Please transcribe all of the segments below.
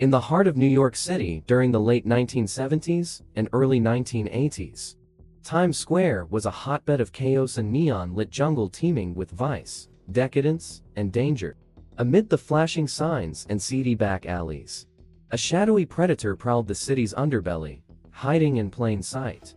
in the heart of New York City during the late 1970s and early 1980s. Times Square was a hotbed of chaos and neon-lit jungle teeming with vice, decadence, and danger. Amid the flashing signs and seedy back alleys, a shadowy predator prowled the city's underbelly, hiding in plain sight.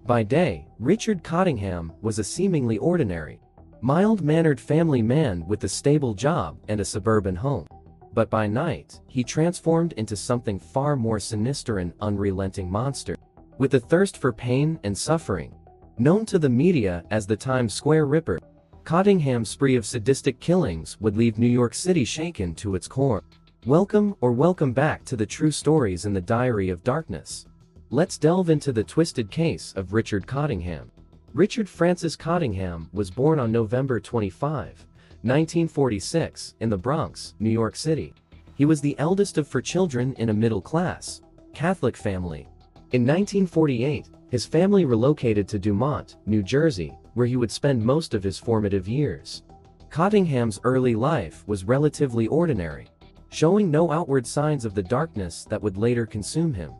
By day, Richard Cottingham was a seemingly ordinary, mild-mannered family man with a stable job and a suburban home. But by night, he transformed into something far more sinister and unrelenting monster. With a thirst for pain and suffering, known to the media as the Times Square Ripper, Cottingham's spree of sadistic killings would leave New York City shaken to its core. Welcome back to the true stories in the Diary of Darkness. Let's delve into the twisted case of Richard Cottingham. Richard Francis Cottingham was born on November 25, 1946, in the Bronx, New York City. He was the eldest of four children in a middle-class, Catholic family. In 1948, his family relocated to Dumont, New Jersey, where he would spend most of his formative years. Cottingham's early life was relatively ordinary, showing no outward signs of the darkness that would later consume him.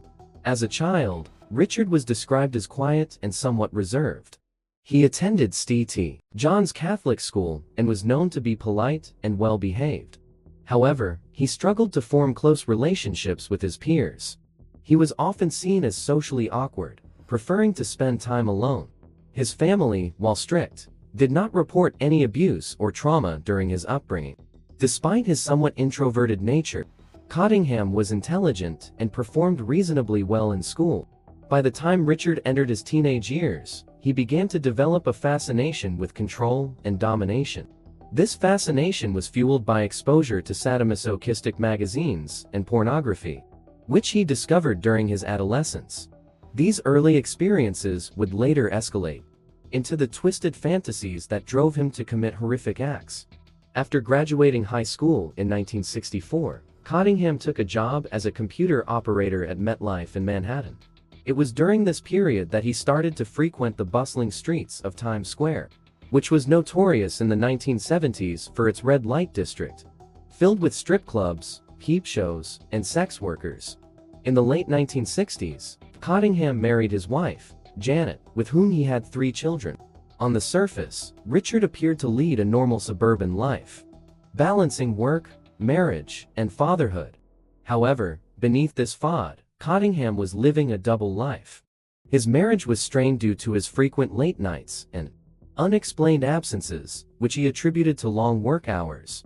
As a child, Richard was described as quiet and somewhat reserved. He attended St. John's Catholic school and was known to be polite and well-behaved. However, he struggled to form close relationships with his peers. He was often seen as socially awkward, preferring to spend time alone. His family, while strict, did not report any abuse or trauma during his upbringing. Despite his somewhat introverted nature, Cottingham was intelligent and performed reasonably well in school. By the time Richard entered his teenage years, he began to develop a fascination with control and domination. This fascination was fueled by exposure to sadomasochistic magazines and pornography, which he discovered during his adolescence. These early experiences would later escalate into the twisted fantasies that drove him to commit horrific acts. After graduating high school in 1964, Cottingham took a job as a computer operator at MetLife in Manhattan. It was during this period that he started to frequent the bustling streets of Times Square, which was notorious in the 1970s for its red light district, filled with strip clubs, peep shows, and sex workers. In the late 1960s, Cottingham married his wife, Janet, with whom he had 3 children. On the surface, Richard appeared to lead a normal suburban life, balancing work, marriage, and fatherhood. However, beneath this facade, Cottingham was living a double life. His marriage was strained due to his frequent late nights and unexplained absences, which he attributed to long work hours.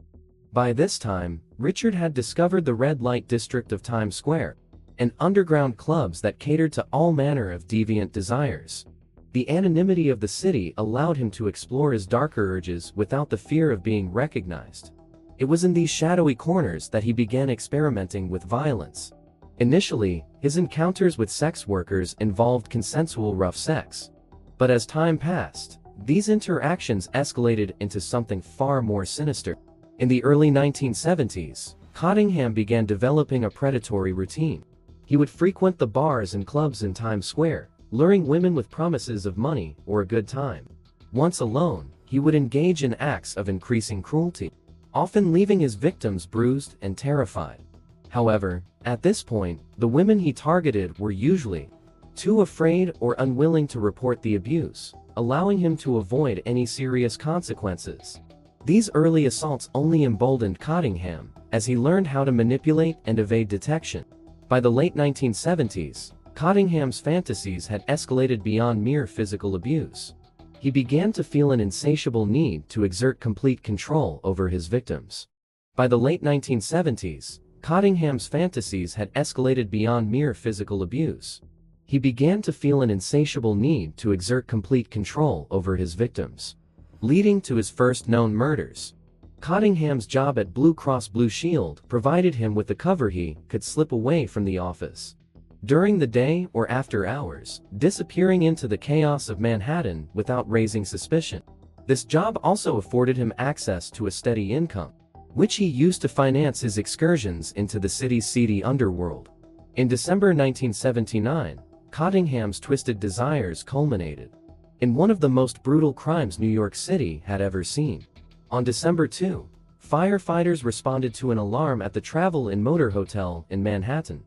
By this time, Richard had discovered the red light district of Times Square, and underground clubs that catered to all manner of deviant desires. The anonymity of the city allowed him to explore his darker urges without the fear of being recognized. It was in these shadowy corners that he began experimenting with violence. Initially, his encounters with sex workers involved consensual rough sex. But as time passed, these interactions escalated into something far more sinister. In the early 1970s, Cottingham began developing a predatory routine. He would frequent the bars and clubs in Times Square, luring women with promises of money or a good time. Once alone, he would engage in acts of increasing cruelty, often leaving his victims bruised and terrified. However, at this point, the women he targeted were usually too afraid or unwilling to report the abuse, allowing him to avoid any serious consequences. These early assaults only emboldened Cottingham, as he learned how to manipulate and evade detection. By the late 1970s, Cottingham's fantasies had escalated beyond mere physical abuse. He began to feel an insatiable need to exert complete control over his victims. By the late 1970s, Cottingham's fantasies had escalated beyond mere physical abuse. He began to feel an insatiable need to exert complete control over his victims, leading to his first known murders. Cottingham's job at Blue Cross Blue Shield provided him with the cover he could slip away from the office during the day or after hours, disappearing into the chaos of Manhattan without raising suspicion. This job also afforded him access to a steady income, which he used to finance his excursions into the city's seedy underworld. In December 1979, Cottingham's twisted desires culminated in one of the most brutal crimes New York City had ever seen. On December 2, Firefighters responded to an alarm at the Travel and Motor Hotel in Manhattan,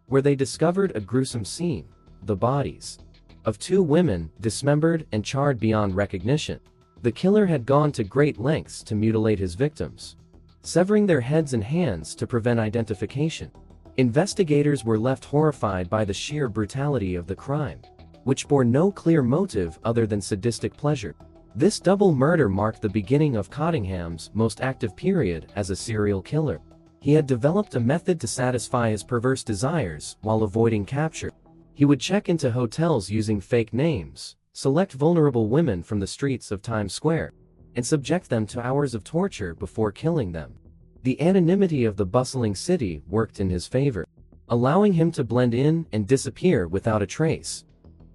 where they discovered a gruesome scene: the bodies of two women, dismembered and charred beyond recognition. The killer had gone to great lengths to mutilate his victims, severing their heads and hands to prevent identification. Investigators were left horrified by the sheer brutality of the crime, which bore no clear motive other than sadistic pleasure. This double murder marked the beginning of Cottingham's most active period as a serial killer. He had developed a method to satisfy his perverse desires while avoiding capture. He would check into hotels using fake names, select vulnerable women from the streets of Times Square, and subject them to hours of torture before killing them. The anonymity of the bustling city worked in his favor, allowing him to blend in and disappear without a trace.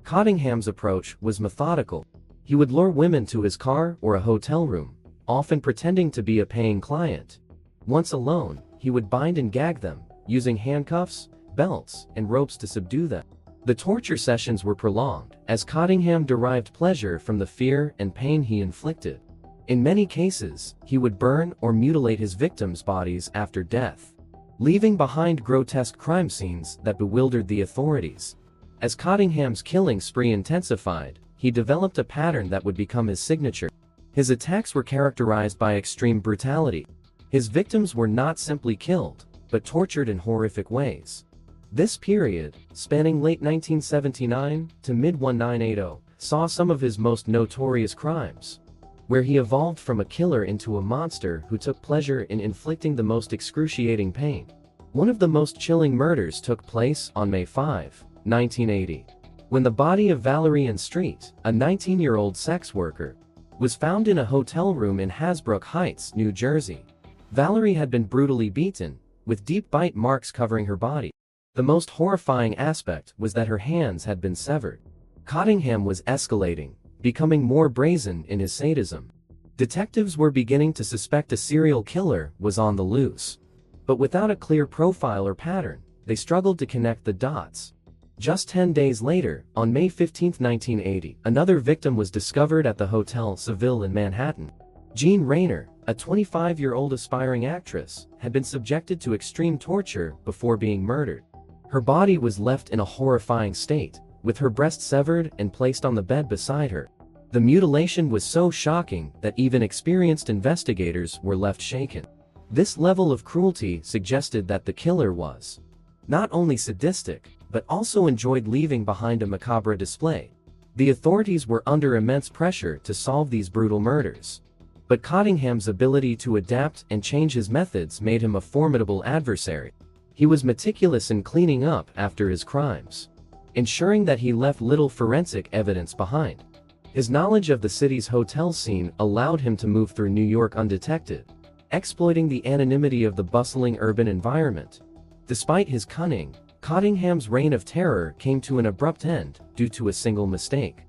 Cottingham's approach was methodical. He would lure women to his car or a hotel room, often pretending to be a paying client. Once alone, he would bind and gag them, using handcuffs, belts, and ropes to subdue them. The torture sessions were prolonged, as Cottingham derived pleasure from the fear and pain he inflicted. In many cases, he would burn or mutilate his victims' bodies after death, leaving behind grotesque crime scenes that bewildered the authorities. As Cottingham's killing spree intensified, he developed a pattern that would become his signature. His attacks were characterized by extreme brutality. His victims were not simply killed, but tortured in horrific ways. This period, spanning late 1979 to mid-1980, saw some of his most notorious crimes, where he evolved from a killer into a monster who took pleasure in inflicting the most excruciating pain. One of the most chilling murders took place on May 5, 1980, when the body of Valerie Ann Street, a 19-year-old sex worker, was found in a hotel room in Hasbrook Heights, New Jersey. Valerie had been brutally beaten, with deep bite marks covering her body. The most horrifying aspect was that her hands had been severed. Cottingham was escalating, becoming more brazen in his sadism. Detectives were beginning to suspect a serial killer was on the loose. But without a clear profile or pattern, they struggled to connect the dots. Just 10 days later, on May 15, 1980, another victim was discovered at the Hotel Seville in Manhattan. Jean Rayner, a 25-year-old aspiring actress, had been subjected to extreme torture before being murdered. Her body was left in a horrifying state, with her breast severed and placed on the bed beside her. The mutilation was so shocking that even experienced investigators were left shaken. This level of cruelty suggested that the killer was not only sadistic, but also enjoyed leaving behind a macabre display. The authorities were under immense pressure to solve these brutal murders. But Cottingham's ability to adapt and change his methods made him a formidable adversary. He was meticulous in cleaning up after his crimes, ensuring that he left little forensic evidence behind. His knowledge of the city's hotel scene allowed him to move through New York undetected, exploiting the anonymity of the bustling urban environment. Despite his cunning, Cottingham's reign of terror came to an abrupt end due to a single mistake.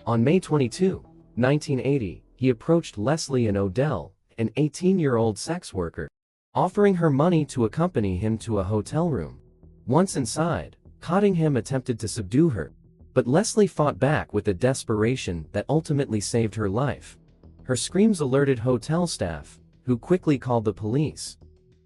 On May 22, 1980, he approached Leslie Ann Odell, an 18-year-old sex worker, offering her money to accompany him to a hotel room. Once inside, Cottingham attempted to subdue her, but Leslie fought back with a desperation that ultimately saved her life. Her screams alerted hotel staff, who quickly called the police.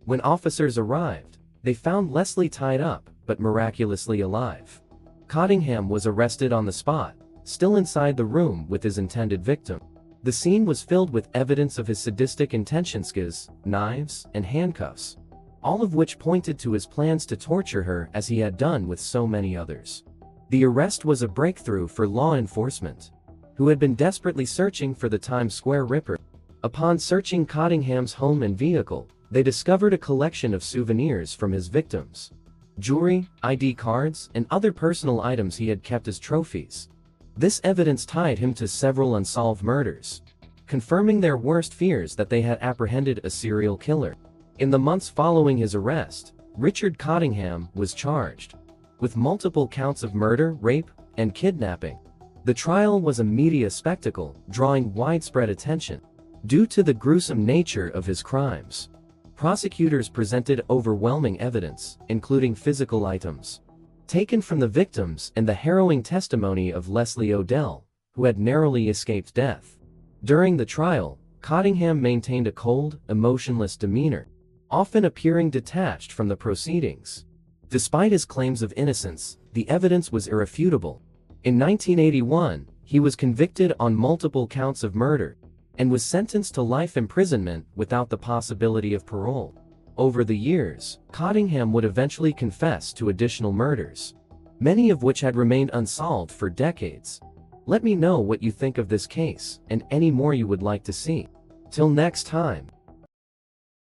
When officers arrived, they found Leslie tied up, but miraculously alive. Cottingham was arrested on the spot, still inside the room with his intended victim. The scene was filled with evidence of his sadistic intentions: knives and handcuffs, all of which pointed to his plans to torture her as he had done with so many others. The arrest was a breakthrough for law enforcement, who had been desperately searching for the Times Square Ripper. Upon searching Cottingham's home and vehicle, they discovered a collection of souvenirs from his victims: jewelry, ID cards, and other personal items he had kept as trophies. This evidence tied him to several unsolved murders, confirming their worst fears that they had apprehended a serial killer. In the months following his arrest, Richard Cottingham was charged with multiple counts of murder, rape, and kidnapping. The trial was a media spectacle, drawing widespread attention. Due to the gruesome nature of his crimes, prosecutors presented overwhelming evidence, including physical items taken from the victims and the harrowing testimony of Leslie Odell, who had narrowly escaped death. During the trial, Cottingham maintained a cold, emotionless demeanor, often appearing detached from the proceedings. Despite his claims of innocence, the evidence was irrefutable. In 1981, he was convicted on multiple counts of murder and was sentenced to life imprisonment without the possibility of parole. Over the years, Cottingham would eventually confess to additional murders, many of which had remained unsolved for decades. Let me know what you think of this case and any more you would like to see. Till next time.